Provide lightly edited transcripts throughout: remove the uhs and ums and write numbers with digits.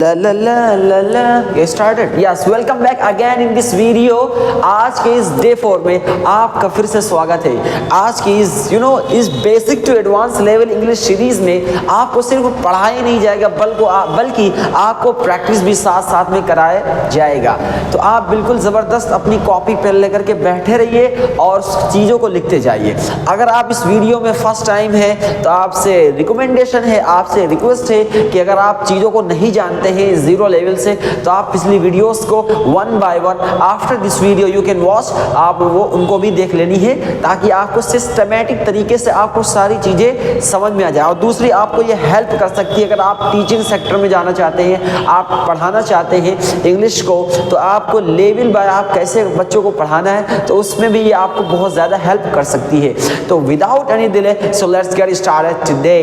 La la la la la get started. Yes, welcome back again in this video. आज के इस day 4 में आपका फिर से स्वागत है। आज की इस basic to advance level English series में आपको सिर्फ पढ़ाया नहीं जाएगा बल्कि आपको प्रैक्टिस भी साथ साथ में कराया जाएगा। तो आप बिल्कुल ज़बरदस्त अपनी कॉपी पेन लेकर के बैठे रहिए और चीज़ों को लिखते जाइए। अगर आप इस वीडियो में फर्स्ट टाइम है तो आपसे रिकमेंडेशन है, आपसे रिक्वेस्ट है कि अगर आप चीज़ों को नहीं जानते हैं जीरो लेवल से तो आप पिछली वीडियोस को one by one after this video you can watch, आप वो उनको भी देख लेनी है ताकि आपको सिस्टमेटिक तरीके से आपको सारी चीज़ें समझ में आ जाए। और दूसरी आपको ये हेल्प कर सकती है, अगर आप टीचिंग सेक्टर में जाना चाहते हैं, आप पढ़ाना चाहते हैं इंग्लिश को, तो आपको लेवल बाय आप कैसे बच्चों को पढ़ाना है तो उसमें भी ये आपको बहुत ज़्यादा हेल्प कर सकती है। तो without any delay so let's get started today.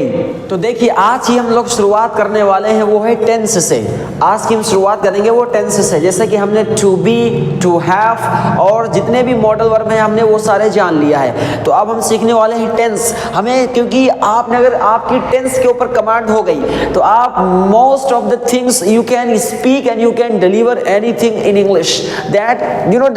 तो देखिए आज ही हम लोग शुरुआत करने वाले हैं वो है टेंस से। आज की हम शुरुआत करेंगे वो टेंस से, जैसे कि हमने टू बी, टू हैव और जितने भी मॉडल वर्ब हैं हमने वो सारे जान लिया है। तो अब हम सीखने वाले हैं टेंस। हमें क्योंकि आपने अगर आपकी टेंस के ऊपर कमांड हो गई तो आप most of the things you can speak and you can deliver anything in English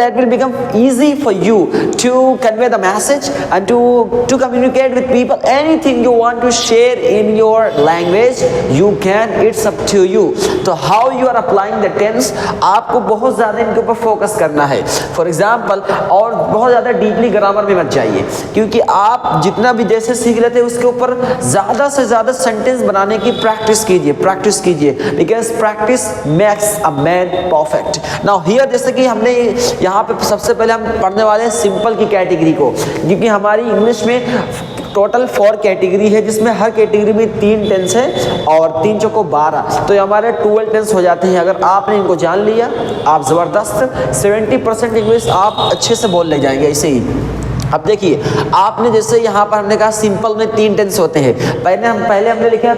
that will become easy for you to convey the message and to communicate with people. Anything you want to share in your language you can, it's up to you. तो how you are applying the tense आपको बहुत ज़्यादा इनके ऊपर focus करना है। For example, और बहुत ज़्यादा डीपली ग्रामर में मत जाइए क्योंकि आप जितना भी जैसे सीख लेते हैं उसके ऊपर ज़्यादा से ज़्यादा सेंटेंस बनाने की प्रैक्टिस कीजिए because practice makes a man perfect. Now here जैसे कि हमने यहाँ पे सबसे पहले हम पढ़ने वाले हैं सिंपल की कैटेगरी को, क्योंकि हमारी इंग्लिश में टोटल 4 कैटेगरी है जिसमें हर कैटेगरी में 3 टेंस है और 3 चौको 12, तो हमारे 12 टेंस हो जाते हैं। अगर आपने इनको जान लिया आप ज़बरदस्त 70% इंग्लिश आप अच्छे से बोल ले जाएंगे ऐसे ही। अब देखिए आपने जैसे यहाँ पर हमने कहा सिंपल में 3 टेंस होते हैं। पहले हमने लिखा है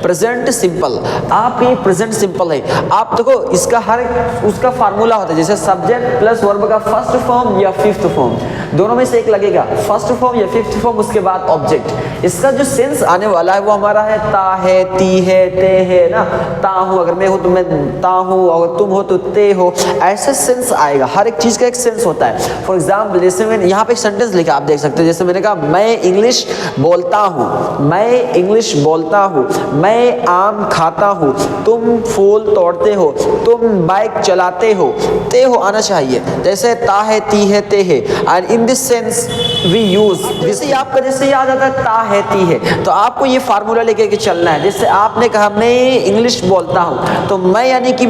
प्रेजेंट सिंपल। आप ये प्रेजेंट सिंपल है, आप देखो इसका हर उसका फार्मूला होता है, जैसे सब्जेक्ट प्लस वर्ब का फर्स्ट फॉर्म या फिफ्थ फॉर्म, दोनों में से एक लगेगा, फर्स्ट फॉर्म या फिफ्थ फॉर्म, उसके बाद ऑब्जेक्ट। इसका जो सेंस आने वाला है वो हमारा है ता है, ती है, ते है ना। ता हूँ, अगर मैं हूँ तो मैं ता हूँ, अगर तुम हो तो ते हो, ऐसे सेंस आएगा। हर एक चीज़ का एक सेंस होता है। फॉर एग्जाम्पल जैसे मैंने यहाँ पे सेंटेंस लिखा, आप देख सकते हैं, जैसे मैंने कहा मैं इंग्लिश बोलता हूँ, मैं इंग्लिश बोलता हूँ, मैं आम खाता हूँ, तुम फूल तोड़ते हो, तुम बाइक चलाते हो, ते हो आना चाहिए। जैसे ता है, ती है, ते है, and in this sense we use. जैसे आपका जैसे याद आता है ता है, ती है, तो आपको ये फार्मूला लेके के चलना है। जैसे आपने कहा मैं इंग्लिश बोलता हूँ, तो मैं यानी कि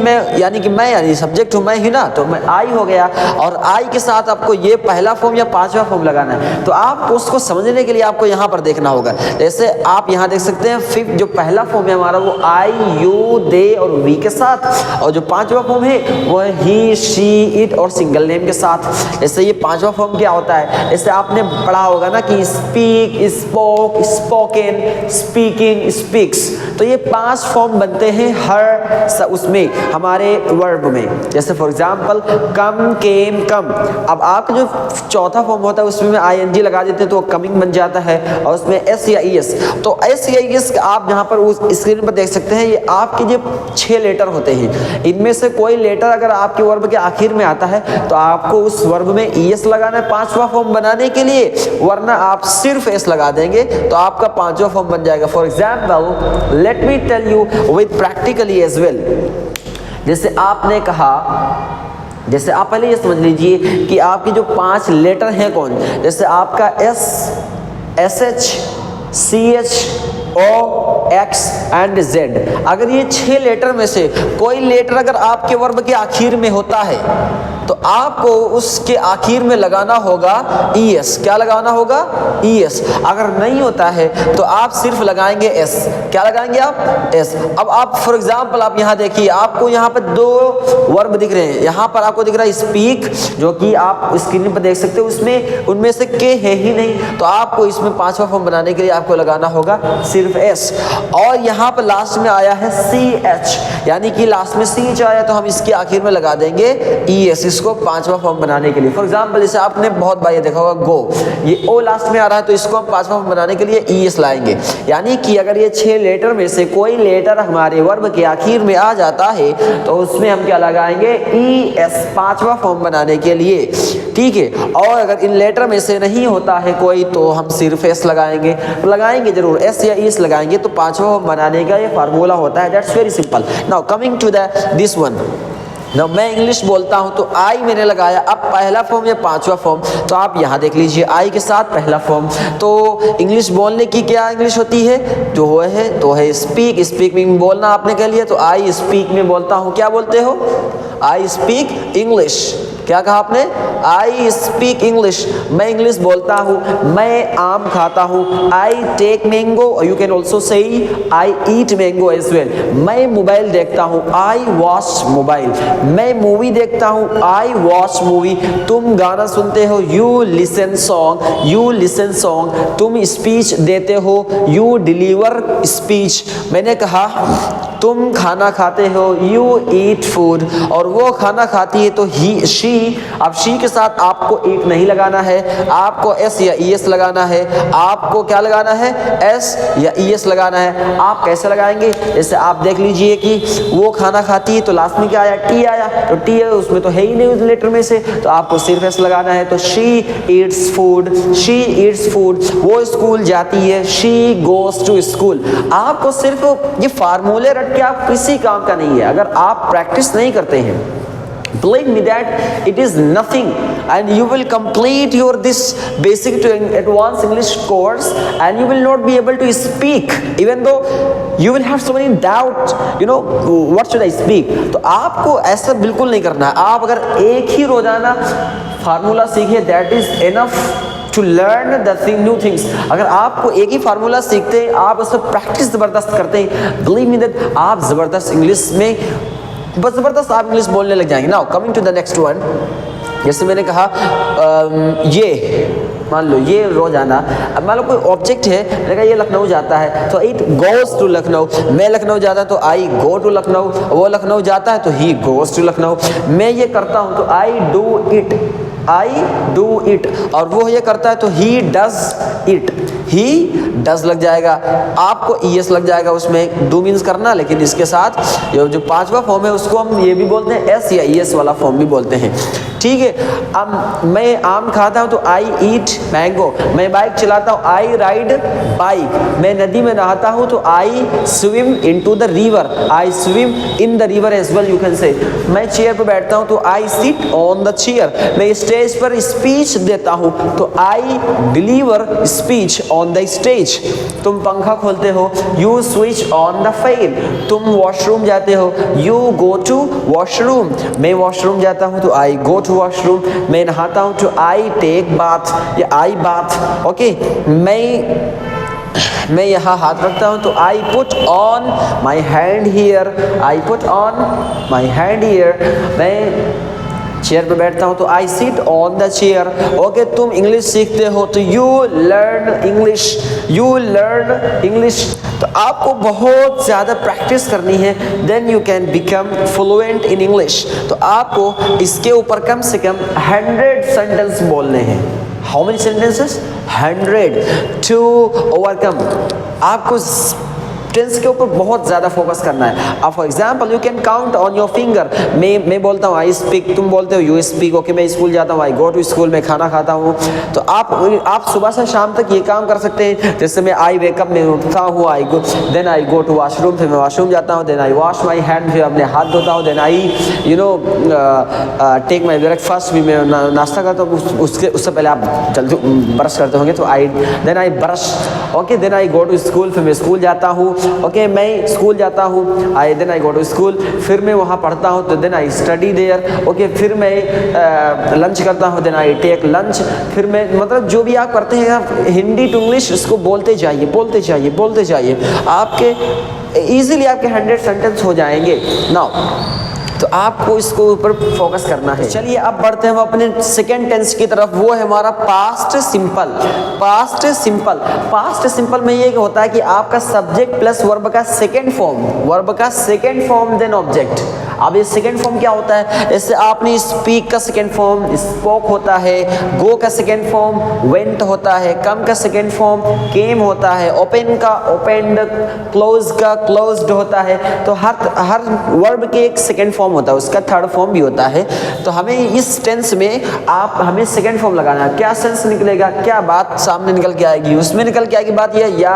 मैं सब्जेक्ट हूँ, मैं ही ना, तो मैं आई हो गया, और आई के साथ आपको ये पहला फॉर्म या 5वां फॉर्म लगाना है। तो आपको उसको समझने के लिए आपको यहाँ पर देखना होगा। जैसे आप यहाँ देख सकते हैं फिफ्थ जो पहला फॉर्म है हमारा वो आई, यू, दे और वी के साथ, और जो 5वां फॉर्म है वो है ही, शी, इट और सिंगल नेम के साथ। जैसे ये 5वां फॉर्म क्या होता है, जैसे आपने पढ़ा होगा ना कि speak, spoke, spoken, speaking, speaks, तो ये 5 फॉर्म बनते हैं हर उसमें हमारे वर्ब में। जैसे फॉर एग्जाम्पल कम, केम, कम। अब आपका जो 4था फॉर्म होता है उसमें ING लगा देते हैं तो कमिंग बन जाता है, और उसमें S या ES। तो S या ES आप यहाँ पर उस स्क्रीन पर देख सकते हैं, ये आपके जो 6 लेटर होते हैं, इनमें से कोई लेटर अगर आपके वर्ब के आखिर में आता है तो आपको उस वर्ब में ES लगाना है 5वां फॉर्म बनाने के लिए, वरना आप सिर्फ S लगा देंगे तो आपका 5वां फॉर्म बन जाएगा। For example let me tell you with practically as well. जैसे आपने कहा, जैसे आप पहले ये समझ लीजिए कि आपके जो 5 लेटर हैं कौन, जैसे आपका S, SH, CH, O, X and Z। अगर ये 6 लेटर में से कोई लेटर अगर आपके वर्ब के आखिर में होता है तो आपको उसके आखिर में लगाना होगा ES। क्या लगाना होगा? ES। अगर नहीं होता है तो आप सिर्फ लगाएंगे S। क्या लगाएंगे आप? S। अब आप फॉर एग्जाम्पल आप यहाँ देखिए, आपको यहाँ पर 2 वर्ब दिख रहे हैं। यहाँ पर आपको दिख रहा है स्पीक, जो कि आप स्क्रीन पर देख सकते हो, उसमें उनमें से के है ही नहीं, तो आपको इसमें 5वां फॉर्म बनाने के लिए आपको लगाना होगा सिर्फ S। और यहाँ पर लास्ट में आया है CH, यानी कि लास्ट में CH आया तो हम इसके आखिर में लगा देंगे ES, इसको पांचवा फॉर्म बनाने के लिए। फॉर एग्जाम्पल जैसे आपने बहुत बार ये देखा होगा गो, ये ओ लास्ट में आ रहा है तो इसको हम पांचवा फॉर्म बनाने के लिए ईएस लाएंगे। यानी कि अगर ये 6 लेटर में से कोई लेटर हमारे वर्ब के आखिर में आ जाता है तो उसमें हम क्या लगाएंगे, ईएस, पांचवा फॉर्म बनाने के लिए, ठीक है। और अगर इन लेटर में से नहीं होता है कोई तो हम सिर्फ एस लगाएंगे जरूर, एस या ईएस लगाएंगे तो पांचवा फॉर्म बनाने का ये फार्मूला होता है। That's very simple. Now coming to this one, ना मैं इंग्लिश बोलता हूं तो आई मैंने लगाया, अब पहला फॉर्म या पांचवा फॉर्म, तो आप यहां देख लीजिए आई के साथ पहला फॉर्म। तो इंग्लिश बोलने की क्या इंग्लिश होती है, जो है स्पीक। स्पीक में बोलना आपने कह लिया तो आई स्पीक में बोलता हूं। क्या बोलते हो, आई स्पीक इंग्लिश। क्या कहा आपने, आई स्पीक इंग्लिश, मैं इंग्लिश बोलता हूँ। मैं आम खाता हूँ, I take mango, you can also say I eat mango as well. मैं मोबाइल देखता हूँ, आई वॉच मोबाइल। मैं मूवी देखता हूँ, आई वॉच मूवी। तुम गाना सुनते हो, यू लिसन सॉन्ग। तुम स्पीच देते हो, यू डिलीवर स्पीच। मैंने कहा तुम खाना खाते हो, यू ईट फूड। और वो खाना खाती है तो ही शी। अब शी के साथ आपको ईट नहीं लगाना है, आपको एस या ईएस लगाना है। आपको क्या लगाना है, एस या ईएस लगाना है। आप कैसे लगाएंगे, जैसे आप देख लीजिए कि वो खाना खाती है तो लास्ट में क्या आया, टी आया, तो टी है उसमें तो है ही नहीं उस लेटर में से, तो आपको सिर्फ एस लगाना है। तो शी ईट्स फूड। वो स्कूल जाती है, शी गोज टू स्कूल। आपको सिर्फ ये फार्मूले रट के आप किसी काम का नहीं है अगर आप प्रैक्टिस नहीं करते हैं। Believe me that it is nothing, and you will complete your this basic to advanced English course and you will not be able to speak, even though you will have so many doubt, what should I speak। तो आपको ऐसा बिल्कुल नहीं करना है। आप अगर एक ही रोजाना फार्मूला सीखिए, that is enough to learn the new things. अगर आपको एक ही फार्मूला सीखते हैं, आप उस पर प्रैक्टिस ज़बरदस्त करते हैं, बिलीव मी दैट आप ज़बरदस्त इंग्लिश में बस ज़बरदस्त आप इंग्लिश बोलने लग जाएंगे। Now coming to the next one, जैसे मैंने कहा ये मान लो ये रोजाना, अब मान लो कोई ऑब्जेक्ट है, मैंने कहा ये लखनऊ जाता है तो इट गोज टू लखनऊ। मैं लखनऊ जाता है तो आई गो टू लखनऊ। वो लखनऊ जाता है तो ही गोज टू लखनऊ। मैं ये करता हूँ तो आई डू इट। और वो ये करता है तो ही डज लग जाएगा। आपको ईएस लग जाएगा उसमें, डू मीन्स करना, लेकिन इसके साथ जो पांचवा फॉर्म है उसको हम ये भी बोलते हैं एस या ईएस वाला फॉर्म भी बोलते हैं, ठीक है। अब मैं आम खाता हूँ तो आई ईट मैंगो। मैं बाइक चलाता हूँ, आई राइड बाइक। मैं नदी में नहाता हूँ तो I swim into the river, I swim in the river as well you can say. मैं चेयर पर बैठता हूँ तो I sit on the chair. मैं स्टेज पर स्पीच देता हूँ तो I deliver speech on the stage. तुम पंखा खोलते हो, you switch on the fan. तुम वॉशरूम जाते हो, यू गो टू वॉशरूम। मैं वॉशरूम जाता हूँ तो आई गो टू वॉशरूम। मैं नहाता हूँ तो आई टेक बाथ या आई बाथ, ओके। मैं यहाँ हाथ रखता हूँ तो I put on my hand here, मैं चेयर पे बैठता हूँ तो I sit on the chair, okay. तुम इंग्लिश सीखते हो तो यू लर्न इंग्लिश। तो आपको बहुत ज़्यादा प्रैक्टिस करनी है, then you can become fluent in English. तो आपको इसके ऊपर कम से कम 100 सेंटेंस बोलने हैं। How many sentences, 100 to overcome. आपको टेंस के ऊपर बहुत ज़्यादा फोकस करना है। अब for example you can count on your finger. मैं बोलता हूँ आई स्पीक, तुम बोलते हो यू स्पीक, ओके। मैं स्कूल जाता हूँ, आई गो टू स्कूल। मैं खाना खाता हूँ। तो आप सुबह से शाम तक ये काम कर सकते हैं। जैसे मैं आई वेकअप में उठता हूँ, then I go to washroom, फिर मैं वॉशरूम जाता हूँ, then I wash my hand, फिर अपने हाथ धोता हूँ, then I take my breakfast, भी मैं नाश्ता करता हूँ। उससे पहले आप जल्दी ब्रश करते होंगे तो then I brush, okay. Then I go to school, फिर मैं स्कूल जाता हूँ, ओके। मैं स्कूल जाता हूँ, then I go to school, फिर मैं वहाँ पढ़ता हूँ तो then I study there, okay. फिर मैं लंच करता हूँ, देन आई टेक लंच। फिर मैं मतलब जो भी आप करते हैं आप हिंदी टू इंग्लिश इसको बोलते जाइए। आपके ईजिली आपके 100 सेंटेंस हो जाएंगे। नाउ तो आपको इसको ऊपर फोकस करना है। चलिए अब बढ़ते हैं अपने सेकेंड टेंस की तरफ, वो है हमारा पास्ट सिंपल में ये होता है कि आपका सब्जेक्ट प्लस वर्ब का सेकेंड फॉर्म देन ऑब्जेक्ट। अब ये सेकेंड फॉर्म क्या होता है? जैसे आपने स्पीक का सेकेंड फॉर्म स्पोक होता है, गो का सेकेंड फॉर्म वेंट होता है, कम का सेकेंड फॉर्म केम होता है, ओपन का ओपेंड, क्लोज का क्लोज्ड होता है। तो हर वर्ब के एक सेकेंड फॉर्म होता है, उसका थर्ड फॉर्म भी होता है। तो हमें इस टेंस में हमें सेकेंड फॉर्म लगाना है। क्या सेंस निकलेगा, क्या बात सामने निकल के आएगी, उसमें निकल के आएगी बात ये या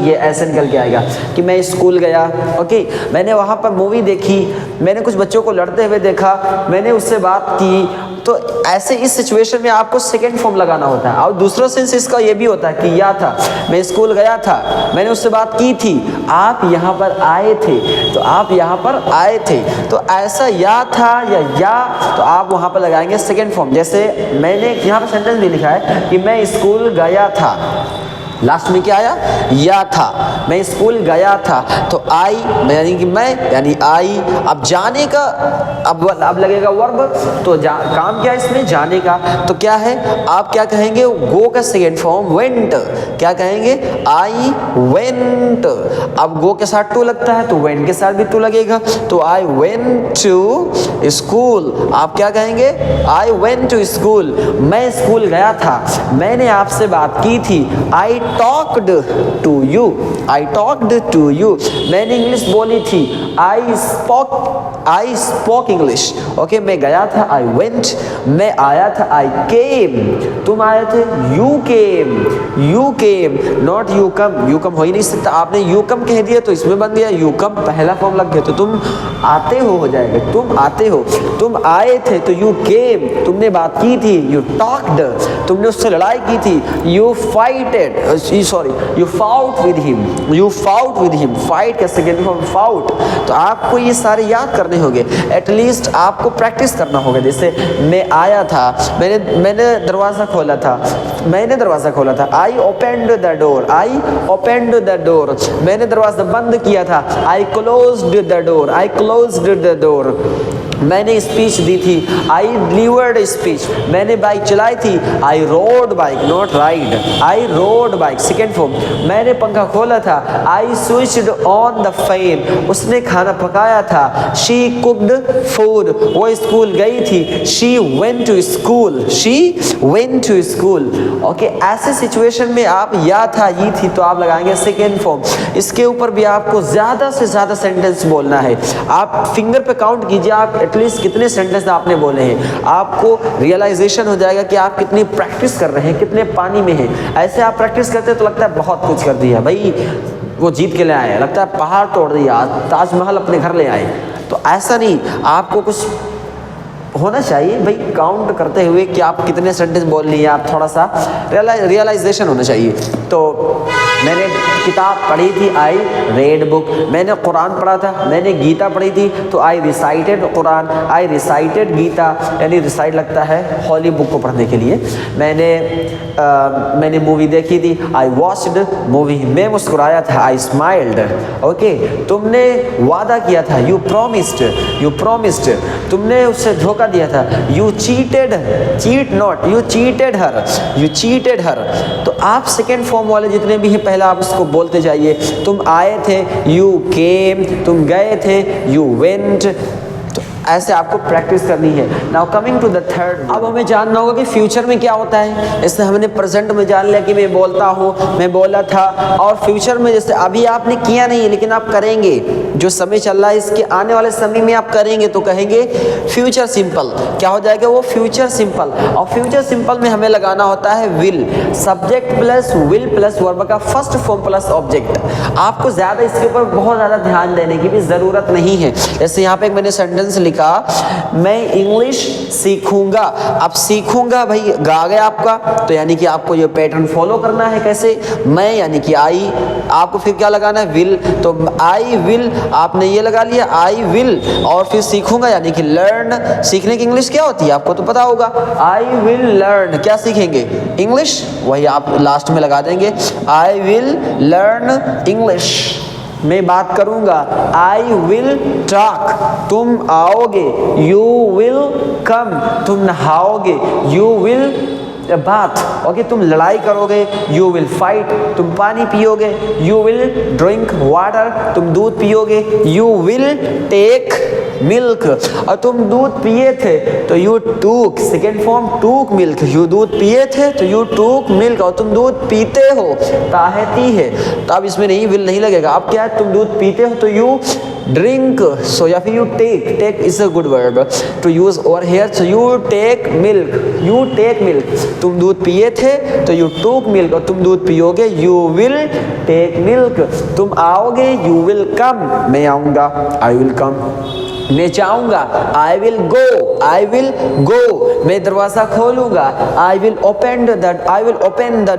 ये ऐसे निकल के आएगा कि मैं स्कूल गया, ओके, मैंने वहाँ पर मूवी देखी, मैंने कुछ बच्चों को लड़ते हुए देखा, मैंने उससे बात की। तो ऐसे इस सिचुएशन में आपको सेकेंड फॉर्म लगाना होता है। और दूसरा सेंस इसका ये भी होता है कि या था, मैं स्कूल गया था, मैंने उससे बात की थी, आप यहाँ पर आए थे, तो आप यहाँ पर आए थे। तो ऐसा या था या तो आप वहाँ पर लगाएंगे सेकेंड फॉर्म। जैसे मैंने यहाँ पर सेंटेंस भी लिखा है कि मैं स्कूल गया था, लास्ट में क्या आया? या था। मैं स्कूल गया था, तो आई यानी कि मैं यानी आई। अब जाने का अब लगेगा वर्ब, तो काम क्या है इसमें? जाने का। तो क्या है, आप क्या कहेंगे? गो का सेकेंड फॉर्म वेंट। क्या कहेंगे? I went. अब गो के साथ टू लगता है, तो वेंट के साथ भी टू लगेगा, तो आई वेंट टू स्कूल। आप क्या कहेंगे? I went to school. मैं स्कूल गया था, मैंने आपसे बात की थी, I talked to you, I talked to you। मैंने इंग्लिश बोली थी, I spoke English। ओके, मैं गया था, I went। मैं आया था, I came। तुम आए थे, you came, not you come। you come हो ही नहीं सकता, आपने you come कह दिया तो इसमें बन गया you come, पहला फॉर्म लग गया, तो तुम आते हो जाएगा, तुम आते हो। तुम आए थे तो you came, तुमने बात की थी, you talked, तुमने उससे लड़ाई की थी, you fought with him। Fight का सेकेंड फॉर्म फाउट। तो आपको ये सारे याद करने होंगे, एटलीस्ट आपको प्रैक्टिस करना होगा। जैसे मैं आया था, मैंने दरवाज़ा खोला था, आई ओपेंड द डोर। मैंने दरवाज़ा बंद किया था, आई क्लोज्ड द डोर। मैंने स्पीच दी थी, आई डिलीवर्ड स्पीच। मैंने बाइक चलाई थी, I rode bike, not ride, I rode bike second form. मैंने पंखा खोला था, I switched on the fan. उसने खाना पकाया था, शी कुक्ड फूड। वो स्कूल गई थी, she went to school. Okay, ऐसे सिचुएशन में आप या था, ये थी, तो आप लगाएंगे सेकेंड फॉर्म। इसके ऊपर भी आपको ज़्यादा से ज़्यादा सेंटेंस बोलना है। आप फिंगर पे काउंट कीजिए, आप एटलीस्ट कितने सेंटेंस आपने बोले हैं। आपको रियलाइजेशन हो जाएगा कि आप कितनी प्रैक्टिस कर रहे हैं, कितने पानी में हैं। ऐसे आप प्रैक्टिस करते हैं तो लगता है बहुत कुछ कर दिया भाई, वो जीत के ले आए, लगता है पहाड़ तोड़ दिया, ताजमहल अपने घर ले आए। तो ऐसा नहीं, आपको कुछ होना चाहिए भाई, काउंट करते हुए कि आप कितने सेंटेंस बोल लिए, आप थोड़ा सा रियलाइजेशन होना चाहिए। तो मैंने किताब पढ़ी थी, आई रेड बुक। मैंने कुरान पढ़ा था, मैंने गीता पढ़ी थी, तो आई रिसाइटेड कुरान, आई रिसाइटेड गीता। यानी रिसाइट लगता है हॉली बुक को पढ़ने के लिए। मैंने मूवी देखी थी, आई वॉच्ड मूवी। मैं मुस्कुराया था, आई स्माइल्ड। ओके, तुमने वादा किया था, यू प्रोमिस्ड। तुमने उससे धोखा दिया था, यू चीटेड हर। तो आप सेकेंड फॉर्म वाले जितने भी हैं पहला आप उसको बोलते जाइए। तुम आए थे, यू केम। तुम गए थे, यू वेंट। तो ऐसे आपको प्रैक्टिस करनी है। Now coming to the third, अब हमें जानना होगा कि फ्यूचर में क्या होता है। इससे हमने प्रेजेंट में जान लिया कि मैं बोलता हूँ, मैं बोला था। और फ्यूचर में जैसे अभी आपने किया नहीं है लेकिन आप करेंगे, जो समय चल रहा है इसके आने वाले समय में आप करेंगे, तो कहेंगे फ्यूचर सिंपल। क्या हो जाएगा वो? Future simple. और फ्यूचर सिंपल में हमें लगाना होता है will, subject plus will plus verb का फर्स्ट फॉर्म प्लस ऑब्जेक्ट। आपको ज़्यादा इसके ऊपर बहुत ज़्यादा ध्यान देने की भी ज़रूरत नहीं है। जैसे यहाँ पे एक मैंने सेंटेंस लिखा, मैं इंग्लिश सीखूंगा। अब सीखूंगा भाई गा गया आपका, तो यानी कि आपको ये पैटर्न फॉलो करना है। कैसे? मैं यानी कि आई, आपको फिर क्या लगाना है? विल। तो आई विल, आपने ये लगा लिया आई विल। और फिर सीखूंगा यानी कि लर्न। सीखने की इंग्लिश क्या होती है आपको तो पता होगा, आई विल लर्न। क्या सीखेंगे? इंग्लिश। वही आप लास्ट में लगा देंगे, आई विल लर्न इंग्लिश। मैं बात करूंगा, आई विल टॉक। तुम आओगे, यू विल कम। तुम नहाओगे, यू विल बाथ। ओके, तुम लड़ाई करोगे, यू विल फाइट। तुम पानी पियोगे, यू विल ड्रिंक वाटर। तुम दूध पियोगे, यू विल टेक मिल्क, और तुम दूध पिए थे तो यू टूक, सेकेंड फॉर्म टूक मिल्क, यू दूध पिए थे तो यू टूक मिल्क, और तुम दूध पीते हो, ताहती है, तो अब इसमें नहीं विल नहीं लगेगा। अब क्या है, तुम दूध पीते हो तो यू ड्रिंक, सो या फिर you take is a good verb to use over here, so you take milk, you take milk, तुम दूध पिए थे तो यू टूक मिल्क, और तुम दूध पियोगे यू विल टेक मिल्क, तुम आओगे यू विल कम, मैं आऊँगा आई विल कम, मैं चाहूँगा I will go, I will go, मैं दरवाज़ा खोलूँगा I will open the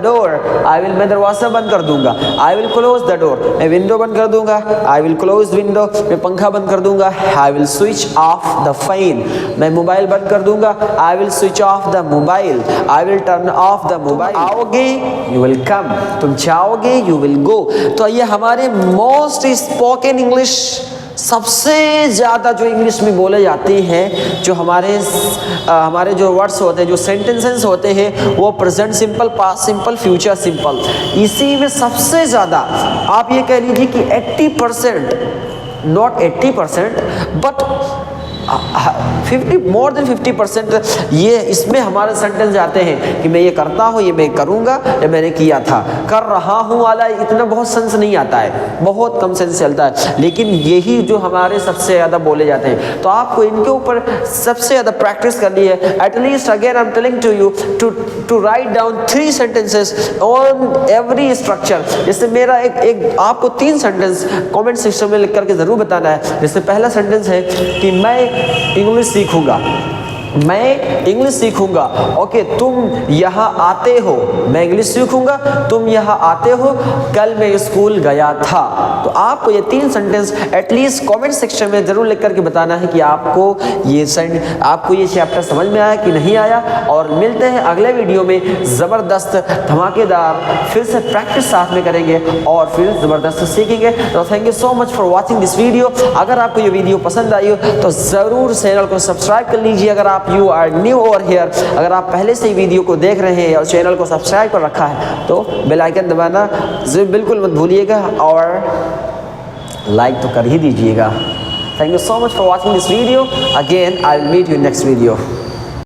door, I will मैं दरवाज़ा बंद कर दूँगा, I will close the door, मैं विंडो बंद कर दूँगा, आई विल क्लोज विंडो, मैं पंखा बंद कर दूँगा, I will switch off the fan, मैं मोबाइल बंद कर दूँगा, I will switch off the mobile, I will turn off the mobile, आओगे यू विल कम, तुम चाहोगे यू विल गो। तो ये हमारे मोस्ट स्पोकन इंग्लिश, सबसे ज़्यादा जो इंग्लिश में बोले जाते हैं, जो हमारे जो वर्ड्स होते हैं, जो सेंटेंसेस होते हैं, वो present simple, past simple, future simple, इसी में सबसे ज़्यादा आप ये कह लीजिए कि 80%, नॉट 80% बट more than 50% ये इसमें हमारे सेंटेंस जाते हैं कि मैं ये करता हूँ, ये मैं करूँगा, या मैंने किया था, कर रहा हूँ वाला इतना बहुत सेंस नहीं आता है, बहुत कम सेंस चलता है, लेकिन यही जो हमारे सबसे ज़्यादा बोले जाते हैं। तो आपको इनके ऊपर सबसे ज़्यादा प्रैक्टिस करनी है। At least again I am telling to you to write down 3 sentences on every structure. जैसे मेरा एक आपको 3 सेंटेंस कमेंट सेक्शन में लिख करके ज़रूर बताना है। जैसे पहला सेंटेंस है कि मैं इंग्लिश सीखूंगा, मैं इंग्लिश सीखूंगा, ओके, तुम यहाँ आते हो, मैं इंग्लिश सीखूंगा, तुम यहाँ आते हो, कल मैं स्कूल गया था। तो आपको ये 3 सेंटेंस एटलीस्ट कमेंट सेक्शन में ज़रूर लिख करके बताना है कि आपको ये चैप्टर समझ में आया कि नहीं आया। और मिलते हैं अगले वीडियो में, ज़बरदस्त धमाकेदार फिर से प्रैक्टिस साथ में करेंगे और फिर ज़बरदस्त सीखेंगे। तो thank you so much for watching this video. अगर आपको ये वीडियो पसंद आई हो तो ज़रूर चैनल को सब्सक्राइब कर लीजिए। अगर आप you are new over here, अगर आप पहले से ही वीडियो को देख रहे हैं और चैनल को सब्सक्राइब कर रखा है तो बेल आइकन दबाना बिल्कुल मत भूलिएगा और लाइक तो कर ही दीजिएगा। Thank you so much for watching this video. Again I will meet you next video.